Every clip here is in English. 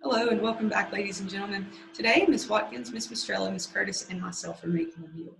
Hello and welcome back, ladies and gentlemen. Today, Ms. Watkins, Ms. Mistrella, Ms. Curtis, and myself are making a meal.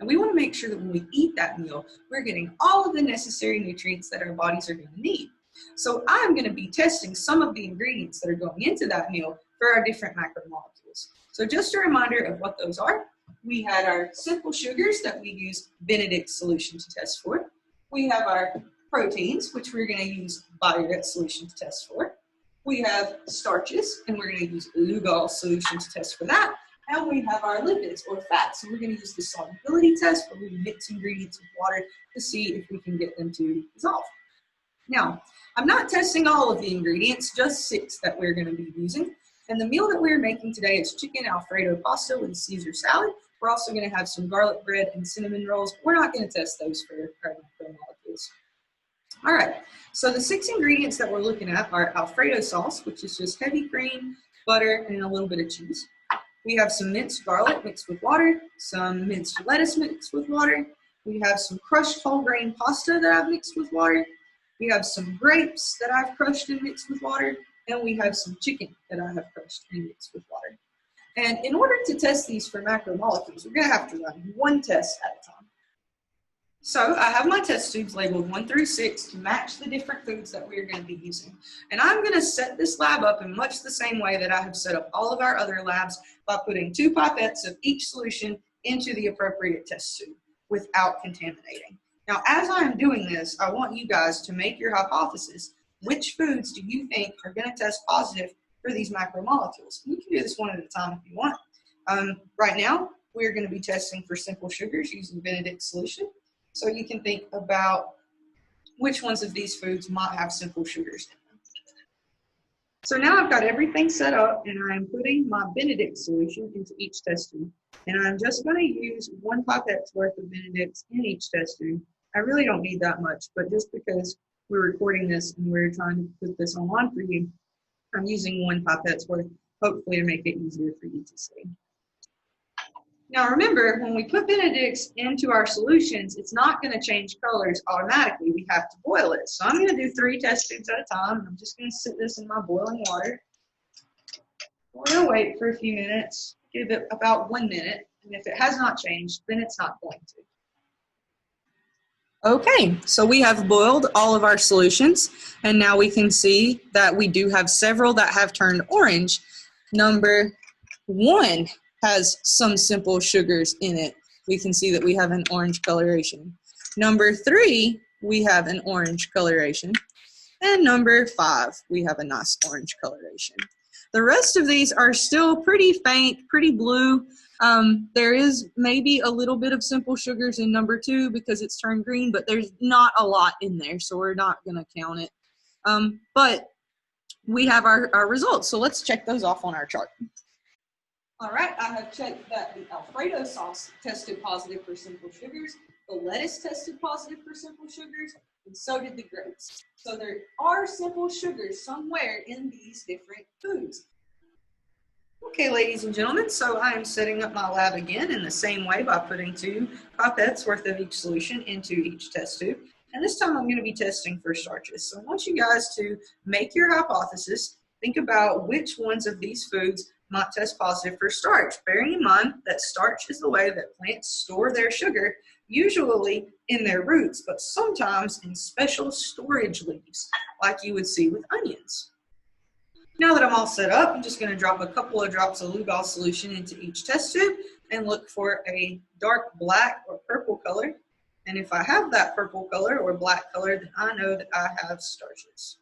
And we want to make sure that when we eat that meal, we're getting all of the necessary nutrients that our bodies are going to need. So I'm going to be testing some of the ingredients that are going into that meal for our different macromolecules. So just a reminder of what those are. We had our simple sugars that we use Benedict's solution to test for. We have our proteins, which we're going to use Bioret's solution to test for. We have starches, and we're going to use Lugol's solution to test for that. And we have our lipids, or fats, and we're going to use the solubility test where we mix ingredients with water to see if we can get them to dissolve. Now, I'm not testing all of the ingredients, just 6 that we're going to be using. And the meal that we're making today is chicken Alfredo pasta with Caesar salad. We're also going to have some garlic bread and cinnamon rolls. We're not going to test those for our macromolecules. All right, so the 6 ingredients that we're looking at are Alfredo sauce, which is just heavy cream, butter, and a little bit of cheese. We have some minced garlic mixed with water, some minced lettuce mixed with water. We have some crushed whole grain pasta that I've mixed with water. We have some grapes that I've crushed and mixed with water. And we have some chicken that I have crushed and mixed with water. And in order to test these for macromolecules, we're going to have to run one test at a time. So I have my test tubes labeled 1 through 6 to match the different foods that we're going to be using. And I'm going to set this lab up in much the same way that I have set up all of our other labs by putting 2 pipettes of each solution into the appropriate test tube without contaminating. Now, as I'm doing this, I want you guys to make your hypothesis. Which foods do you think are going to test positive for these macromolecules? You can do this one at a time if you want. Right now, we're going to be testing for simple sugars using Benedict's solution. So you can think about which ones of these foods might have simple sugars in them. So now I've got everything set up and I'm putting my Benedict solution into each test tube. And I'm just going to use 1 pipette's worth of Benedict's in each test tube. I really don't need that much, but just because we're recording this and we're trying to put this online for you, I'm using 1 pipette's worth, hopefully to make it easier for you to see. Now remember, when we put Benedict's into our solutions, it's not going to change colors automatically. We have to boil it. So I'm going to do 3 test tubes at a time. I'm just going to sit this in my boiling water. We're going to wait for a few minutes, give it about 1 minute, and if it has not changed, then it's not going to. Okay, so we have boiled all of our solutions, and now we can see that we do have several that have turned orange. Number 1 has some simple sugars in it. We can see that we have an orange coloration. Number 3, we have an orange coloration. And number 5, we have a nice orange coloration. The rest of these are still pretty faint, pretty blue. There is maybe a little bit of simple sugars in number 2 because it's turned green, but there's not a lot in there, so we're not going to count it. But we have our results, so let's check those off on our chart. All right, I have checked that the Alfredo sauce tested positive for simple sugars, the lettuce tested positive for simple sugars, and so did the grapes. So there are simple sugars somewhere in these different foods. Okay, ladies and gentlemen, so I am setting up my lab again in the same way by putting 2 pipettes worth of each solution into each test tube. And this time I'm going to be testing for starches. So I want you guys to make your hypothesis, think about which ones of these foods might test positive for starch, bearing in mind that starch is the way that plants store their sugar, usually in their roots, but sometimes in special storage leaves, like you would see with onions. Now that I'm all set up, I'm just going to drop a couple of drops of Lugol's solution into each test tube and look for a dark black or purple color. And if I have that purple color or black color, then I know that I have starches.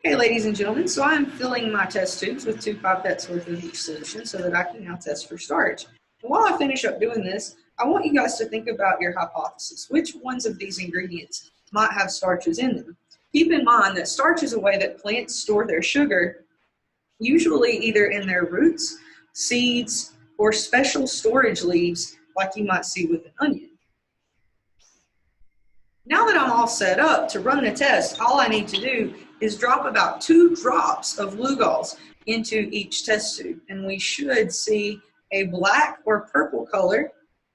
Okay, ladies and gentlemen, so I'm filling my test tubes with 2 pipettes worth of each solution so that I can now test for starch. And while I finish up doing this, I want you guys to think about your hypothesis. Which ones of these ingredients might have starches in them? Keep in mind that starch is a way that plants store their sugar, usually either in their roots, seeds, or special storage leaves like you might see with an onion. Now that I'm all set up to run the test, all I need to do is drop about 2 drops of Lugol's into each test tube, and we should see a black or purple color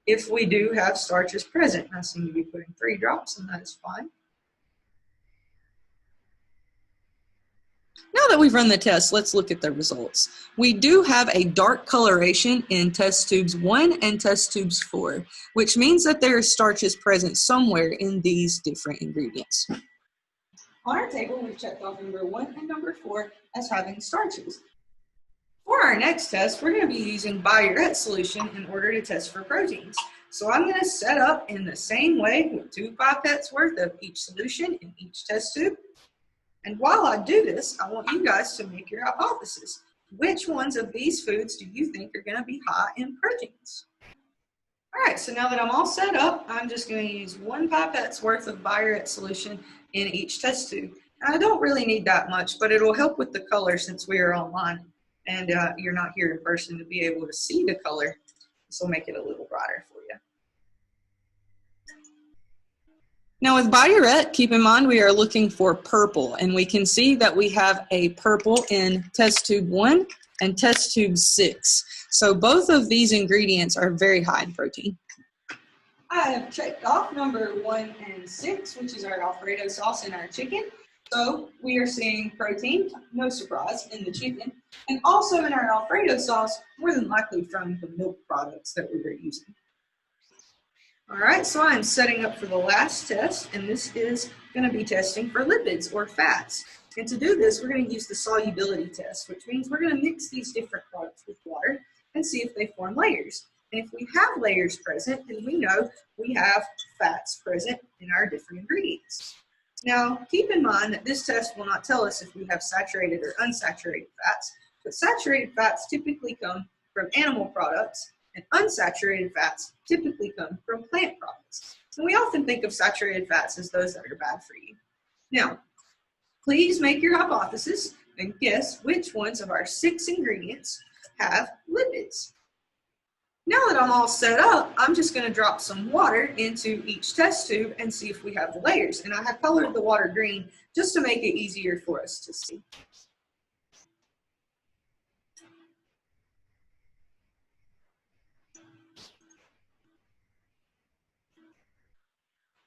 if we do have starches present. I seem to be putting 3 drops, and that is fine. we've run the test, let's look at the results. We do have a dark coloration in test tubes 1 and test tubes 4, which means that there is starches present somewhere in these different ingredients. On our table, we've checked off number 1 and number 4 as having starches. For our next test, we're going to be using biuret solution in order to test for proteins. So I'm going to set up in the same way with 2 pipettes worth of each solution in each test tube. And while I do this, I want you guys to make your hypothesis. Which ones of these foods do you think are going to be high in proteins? All right, so now that I'm all set up, I'm just going to use 1 pipette's worth of biuret solution in each test tube. And I don't really need that much, but it'll help with the color since we are online and you're not here in person to be able to see the color. This will make it a little brighter for you. Now with biuret, keep in mind we are looking for purple, and we can see that we have a purple in test tube 1 and test tube 6. So both of these ingredients are very high in protein. I have checked off number 1 and 6, which is our Alfredo sauce in our chicken. So we are seeing protein, no surprise, in the chicken, and also in our Alfredo sauce, more than likely from the milk products that we were using. All right, so I'm setting up for the last test, and this is going to be testing for lipids or fats. And to do this, we're going to use the solubility test, which means we're going to mix these different products with water and see if they form layers. And if we have layers present, then we know we have fats present in our different ingredients. Now, keep in mind that this test will not tell us if we have saturated or unsaturated fats, but saturated fats typically come from animal products, and unsaturated fats typically come from plant products. And we often think of saturated fats as those that are bad for you. Now, please make your hypothesis and guess which ones of our 6 ingredients have lipids. Now that I'm all set up, I'm just going to drop some water into each test tube and see if we have the layers. And I have colored the water green just to make it easier for us to see.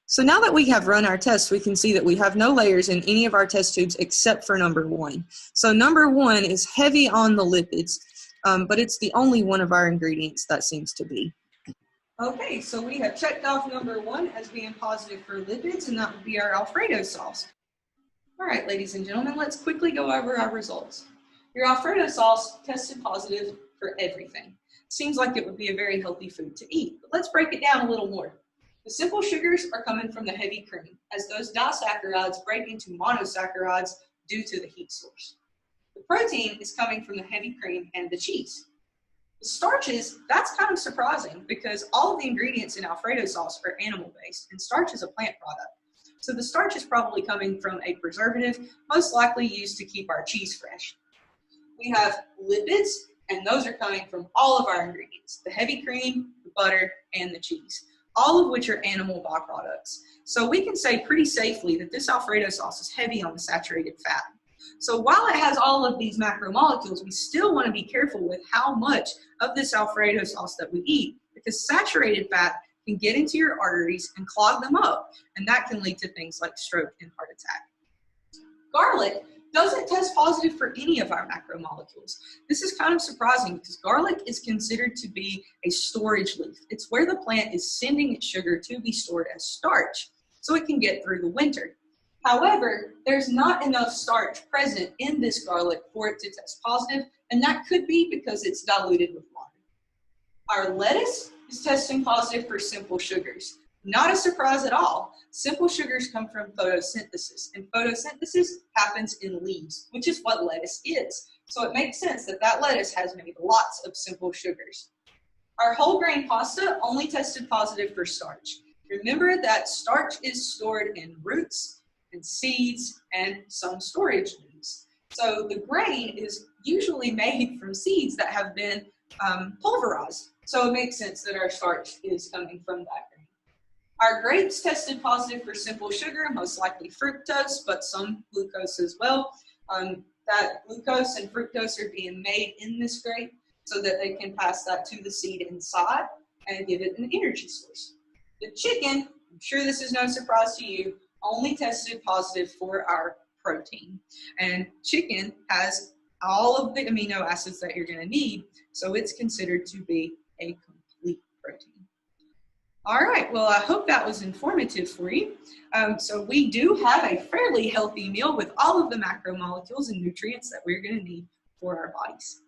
So now that we have run our tests, we can see that we have no layers in any of our test tubes except for number 1. So number 1 is heavy on the lipids, but it's the only one of our ingredients that seems to be. Okay, so we have checked off number 1 as being positive for lipids, and that would be our Alfredo sauce. All right, ladies and gentlemen, let's quickly go over our results. Your Alfredo sauce tested positive for everything. Seems like it would be a very healthy food to eat, but let's break it down a little more. The simple sugars are coming from the heavy cream, as those disaccharides break into monosaccharides due to the heat source. The protein is coming from the heavy cream and the cheese. The starches, that's kind of surprising because all of the ingredients in Alfredo sauce are animal-based, and starch is a plant product. So the starch is probably coming from a preservative, most likely used to keep our cheese fresh. We have lipids, and those are coming from all of our ingredients, the heavy cream, the butter, and the cheese, all of which are animal byproducts. So we can say pretty safely that this Alfredo sauce is heavy on the saturated fat. So while it has all of these macromolecules, we still want to be careful with how much of this Alfredo sauce that we eat, because saturated fat can get into your arteries and clog them up, and that can lead to things like stroke and heart attack. Garlic doesn't test positive for any of our macromolecules. This is kind of surprising because garlic is considered to be a storage leaf. It's where the plant is sending its sugar to be stored as starch so it can get through the winter. However, there's not enough starch present in this garlic for it to test positive, and that could be because it's diluted with water. Our lettuce is testing positive for simple sugars. Not a surprise at all. Simple sugars come from photosynthesis, and photosynthesis happens in leaves, which is what lettuce is. So it makes sense that that lettuce has made lots of simple sugars. Our whole grain pasta only tested positive for starch. Remember that starch is stored in roots and seeds and some storage leaves. So the grain is usually made from seeds that have been pulverized. So it makes sense that our starch is coming from that grain. Our grapes tested positive for simple sugar, most likely fructose, but some glucose as well. That glucose and fructose are being made in this grape so that they can pass that to the seed inside and give it an energy source. The chicken, I'm sure this is no surprise to you, only tested positive for our protein. And chicken has all of the amino acids that you're going to need, so it's considered to be a complete protein. All right, well, I hope that was informative for you. So we do have a fairly healthy meal with all of the macromolecules and nutrients that we're going to need for our bodies.